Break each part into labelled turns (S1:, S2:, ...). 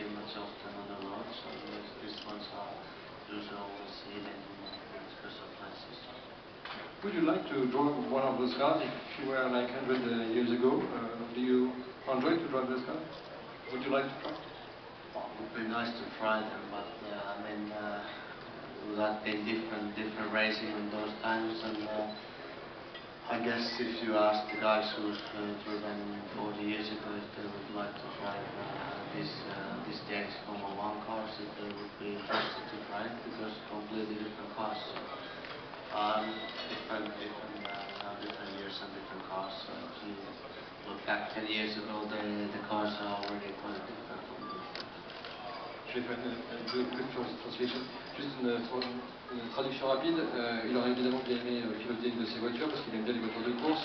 S1: see much often on the road, so these ones are usually always seen in special places.
S2: Would you like to drive one of those cars if you were like 100 years ago? Do you enjoy to drive those cars? Would you like to try?
S1: Well, it would be nice to try them, but I mean, that been different racing in those times, and I guess if you ask the guys who's driven 40 years ago if they would like to drive this days Formula 1 cars, if they would be interested to try it, because completely different cars. So, different years and different cars. So if you look back 10 years ago, the cars are already quite different from these days.
S2: Je vais faire une quick translation. Juste une traduction rapide. Il aurait évidemment bien aimé piloter une de ces voitures parce qu'il aime bien les voitures de course.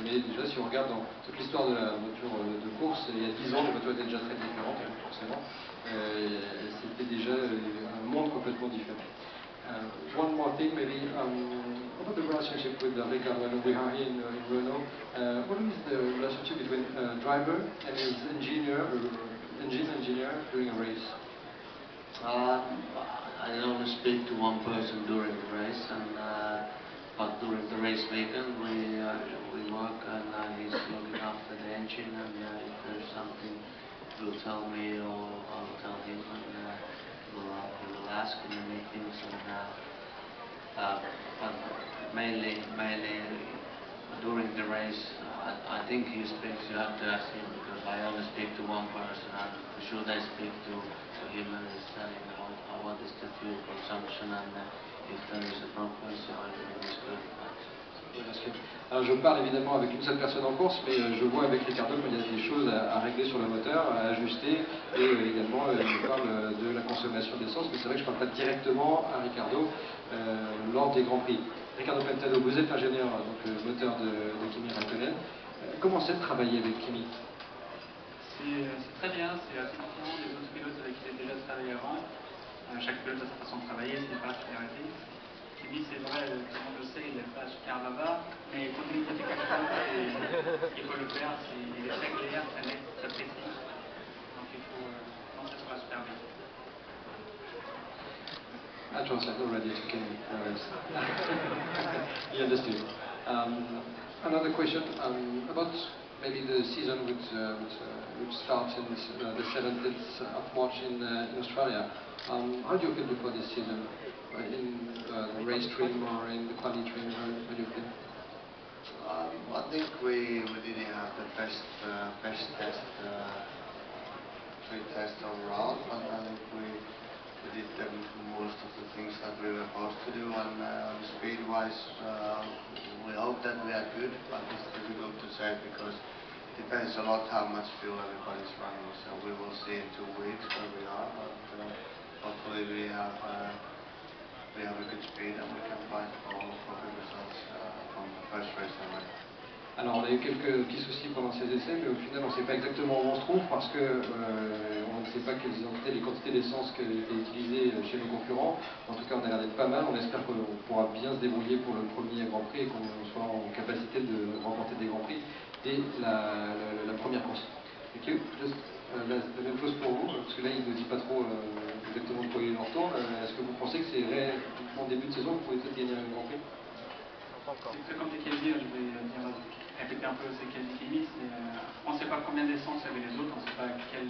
S2: Mais déjà, si on regarde dans toute l'histoire de la voiture de course, il y a 10 ans, les voitures étaient déjà très différentes, forcément. C'était déjà un monde complètement différent. One more thing, maybe, about the relationship with Ricardo. I know we are here in Renault. What is the relationship between driver and his engine engineer during a race?
S1: I only speak to one person during the race, but during the race weekend we work, and he's looking after the engine, and if there's something he'll tell me or I'll tell him, and he will ask in the meetings, but mainly during the race I think he speaks. You have to ask him, because I only speak to one person, and for sure they speak to him, and he's telling about what is the fuel consumption, and if there is a problem, so everything is good.
S2: Alors je parle évidemment avec une seule personne en course, mais je vois avec Ricardo qu'il y a des choses à régler sur le moteur, à ajuster, et également je parle de la consommation d'essence, mais c'est vrai que je ne parle pas directement à Ricardo lors des Grands Prix. Ricardo Pentado, vous êtes ingénieur, donc moteur de Kimi Raikkonen. Comment c'est de travailler avec Kimi?
S3: C'est très bien, c'est assez différent des autres pilotes avec qui j'ai déjà travaillé avant. Chaque pilote a sa façon de travailler, ses particularités. Kimi, c'est vrai, tout le monde le sait, il n'est pas super bavard, mais quand il dit quelque chose, il faut le faire, il est très clair, très net, très précis. Donc il faut que ça soit super bien.
S2: I translate already to Kimi. He understood. Another question about maybe the season which starts in the 17th of March in Australia. How do you feel before this season? In the race trim or in the quali trim? How do you feel?
S1: I think we didn't have the best test, test overall, but I think we did most of the things that we were supposed to do, and speed-wise we hope that we are good, but it's difficult to say because it depends a lot how much fuel everybody's running, so we will see in 2 weeks where we are, but hopefully we have a good speed and we can fight for good results from the first race already.
S2: Alors on a eu quelques petits soucis pendant ces essais, mais au final on ne sait pas exactement où on se trouve parce que on ne sait pas quelles étaient les quantités d'essence qui étaient utilisées chez nos concurrents. En tout cas on a l'air d'être pas mal, on espère qu'on pourra bien se débrouiller pour le premier Grand Prix et qu'on soit en capacité de remporter des Grands Prix dès la première course. Thank you. Just, la même chose pour vous, parce que là il ne nous dit pas trop exactement de quoi il en retourne. Est-ce que vous pensez que c'est réellement début de saison que vous pouvez peut-être gagner un Grand Prix?
S3: C'est très compliqué à dire, je vais répéter un peu ce qu'a dit Kimi. On ne sait pas combien d'essence avait les autres, on ne sait pas quel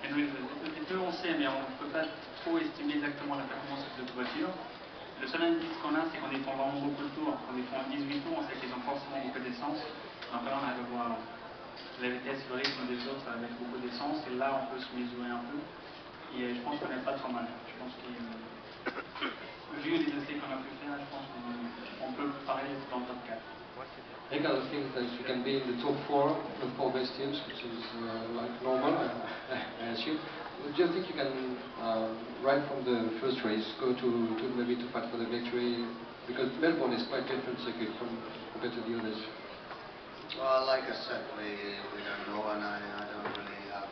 S3: pneu on sait, mais on ne peut pas trop estimer exactement la performance de cette voiture. Le seul indice qu'on a, c'est qu'on font vraiment beaucoup de tours. Quand ils font 18 tours, on sait qu'ils ont forcément beaucoup d'essence. Donc là, on arrive à voir la vitesse, le rythme des autres avec beaucoup d'essence, et là, on peut se mesurer un peu. Et je pense qu'on n'est pas trop mal. Je pense vu les essais qu'on a pu faire, je pense qu'on peut parler dans le top 4.
S2: Ricardo thinks that you can be in the top 4 of all best teams, which is like normal, I assume. Do you think you can, right from the first race, go to maybe to fight for the victory? Because Melbourne is quite different circuit compared to the others.
S1: Well, like I said, we don't know, and I don't really have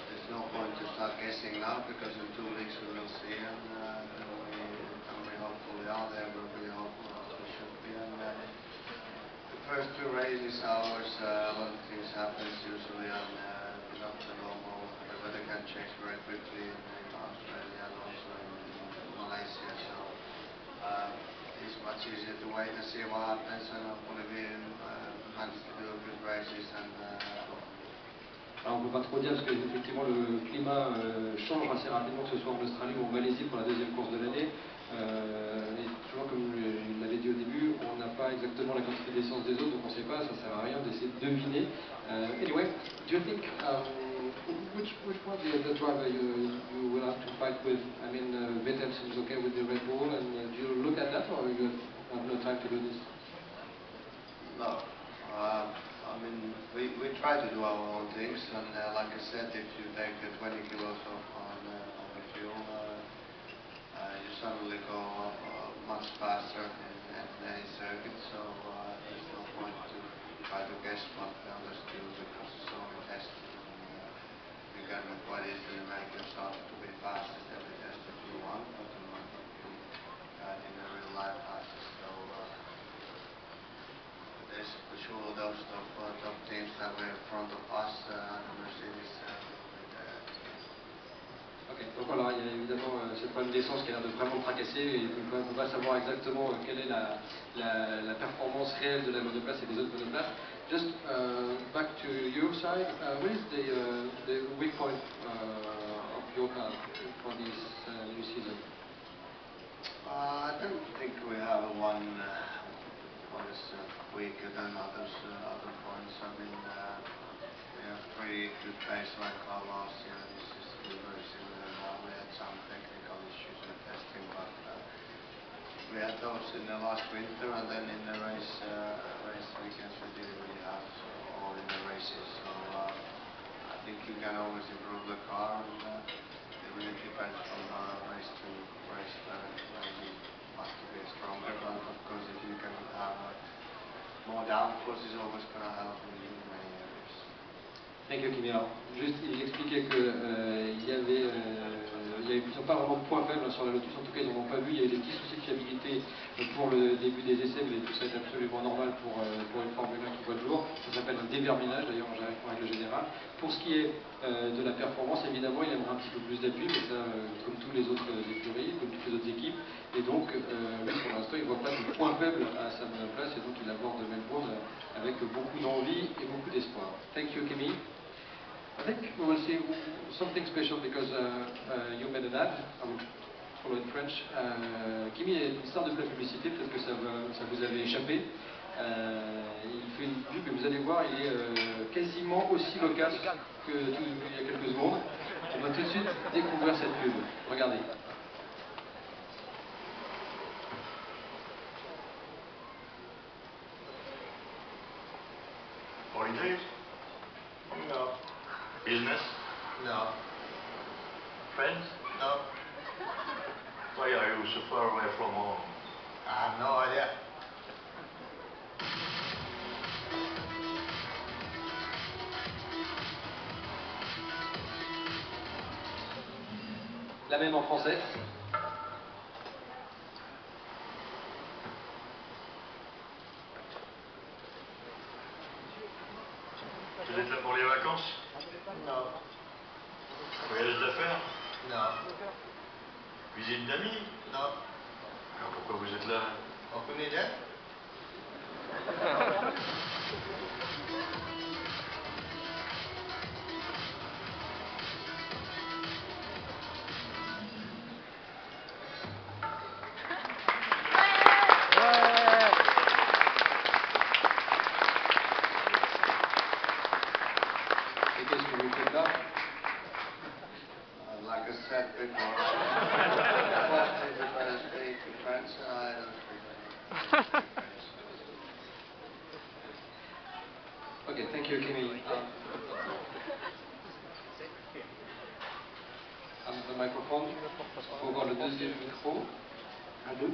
S1: there's no point to start guessing now, because in 2 weeks we will see, and we hopefully are there where we hope we should be. And the first 2 races ours, a lot of things happens usually, and can change very quickly in Australia and also in Malaysia. So it's much easier to wait and see what happens, and hopefully we manage to do good races and
S2: Alors on ne peut pas trop dire parce qu'effectivement le climat change assez rapidement, que ce soit en Australie ou en Malaisie pour la deuxième course de l'année. Et toujours comme je l'avais dit au début, on n'a pas exactement la quantité d'essence des autres, donc on ne sait pas, ça ne sert à rien d'essayer de deviner. Anyway, do you think which was the driver you will have to fight with? I mean, Vettel seems okay with the Red Bull, and do you look at that, or you have no time to do this?
S1: No. I mean, we try to do our own things, and like I said, if you take 20 kilos off on the fuel, you suddenly go much faster in any circuit, so there's no point to try to guess what the others do because it's only tested. You can quite easily make yourself to be fastest every test if you want, but you might not be in a real life fastest. So there's for sure those top teams that were in front of us, the Mercedes.
S2: Ok, donc alors il y a évidemment ce problème d'essence qui a l'air de vraiment tracasser et on ne peut pas savoir exactement quelle est la performance réelle de la monoplace et des autres monoplaces. Just back to your side, what is the weak point of your car for this new season?
S1: I don't think we have one what is weaker than other points. I mean, we have pretty good baseline car last year. This is still very similar now. We had some technical issues with testing, but we had those in the last winter, and then in the race weekends we didn't really have, or in the races. So I think you can always improve the car, and it really depends from race to race where you want to be stronger. But of course, if you can have more downforce, is always going to help in many areas.
S2: Thank you, Kimi. Alors, juste, il expliquait qu'il y avait, ils n'ont pas vraiment de points faibles sur la Lotus, en tout cas ils n'en ont pas vu, il y avait des petits soucis de fiabilité pour le début des essais, mais tout ça est absolument normal pour une Formule 1 qui voit le jour. Ça s'appelle un déverminage d'ailleurs en règle générale. Pour ce qui est de la performance, évidemment il aimerait un petit peu plus d'appui, mais ça comme tous les autres écuries, comme toutes les autres équipes, et donc lui pour l'instant il ne voit pas de point faible à sa monoplace, et donc il aborde Melbourne avec beaucoup d'envie et beaucoup d'espoir. Thank you, Kimi. I think we will see something special because you made an ad. I will follow in French. Kimi est une star de la publicité, peut-être que ça vous avait échappé. Il fait une pub et vous allez voir, il est quasiment aussi loquace que il y a quelques secondes. On va tout de suite découvrir cette pub. Regardez.
S4: Holidays?
S1: No.
S4: Business?
S1: No.
S4: Friends?
S1: No.
S4: Why are you so far away from home?
S1: I have no idea.
S2: La même en français.
S4: Vous êtes là pour les vacances?
S1: No.
S4: Voyage d'affaires?
S1: No.
S4: Visite d'amis?
S1: No.
S4: Alors pourquoi vous êtes là?
S1: Aucune idée?
S2: Et qu'est-ce que vous faites là?
S1: Like I said before, I don't speak French, and I don't speak French.
S2: Ok, thank you, Kimi. The microphone. Pour voir le deuxième micro. Un, deux.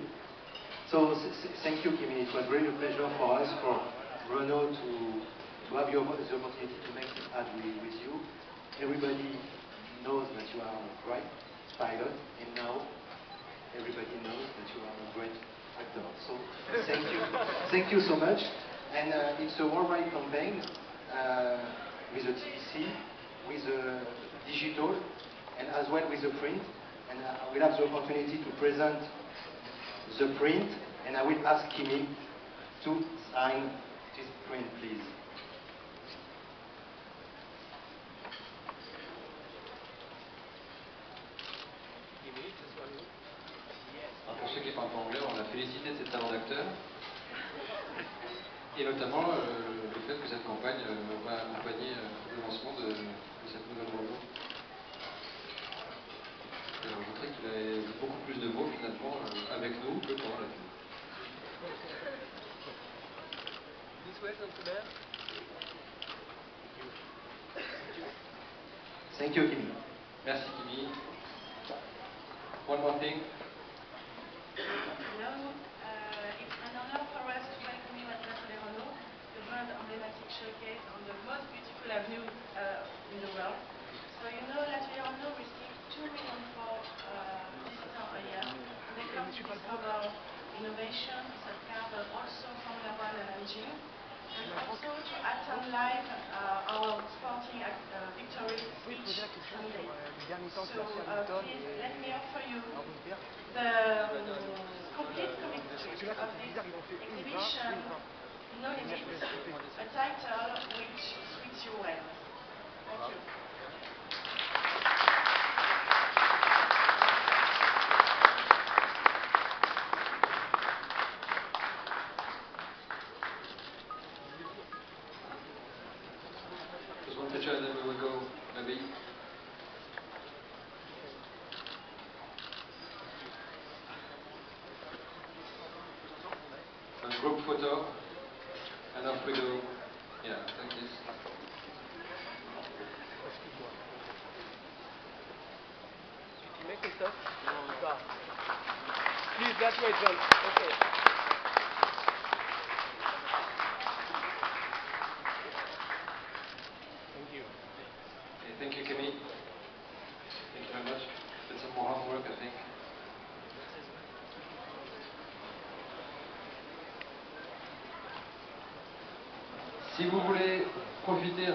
S5: So thank you, Kimi. It was really a pleasure for us, for Renault, to have the opportunity to make this ad with you. Everybody knows that you are a great pilot, and now everybody knows that you are a great actor. So thank you so much. And it's a worldwide campaign with the TEC. with the digital and as well with the print. And I will have the opportunity to present the print, and I will ask Kimi to sign this print, please.
S2: Alors pour ceux qui parlent pas anglais, on a félicité de cet talent d'acteur et notamment le fait que cette campagne va accompagner le lancement de cette nouvelle logo. Et on voudrait qu'il ait beaucoup plus de mots finalement avec nous que pendant la pub.
S5: Thank you, Kimi.
S2: Merci Kimi. One more thing.
S6: Hello, it's an honor for us to welcome you at Nathalie Renault, the brand emblematic showcase on the most beautiful avenue in the world. So you know Nathalie Renault received 2 million for visitors a year. They come to discover innovation, such car, but also Formula 1 and engine. And also to attend live our sporting victories each Sunday. So please let me offer you the complete comic strip of this exhibition, No Limits, a title which suits you well. Thank you.
S2: Just one picture and then we will go maybe. A group photo and off we go. Yeah, like this.
S7: Please, that way, John. Okay. Thank you.
S2: Okay, thank you, Kimi. Thank you very much. Did some more homework, I think. Si vous voulez profiter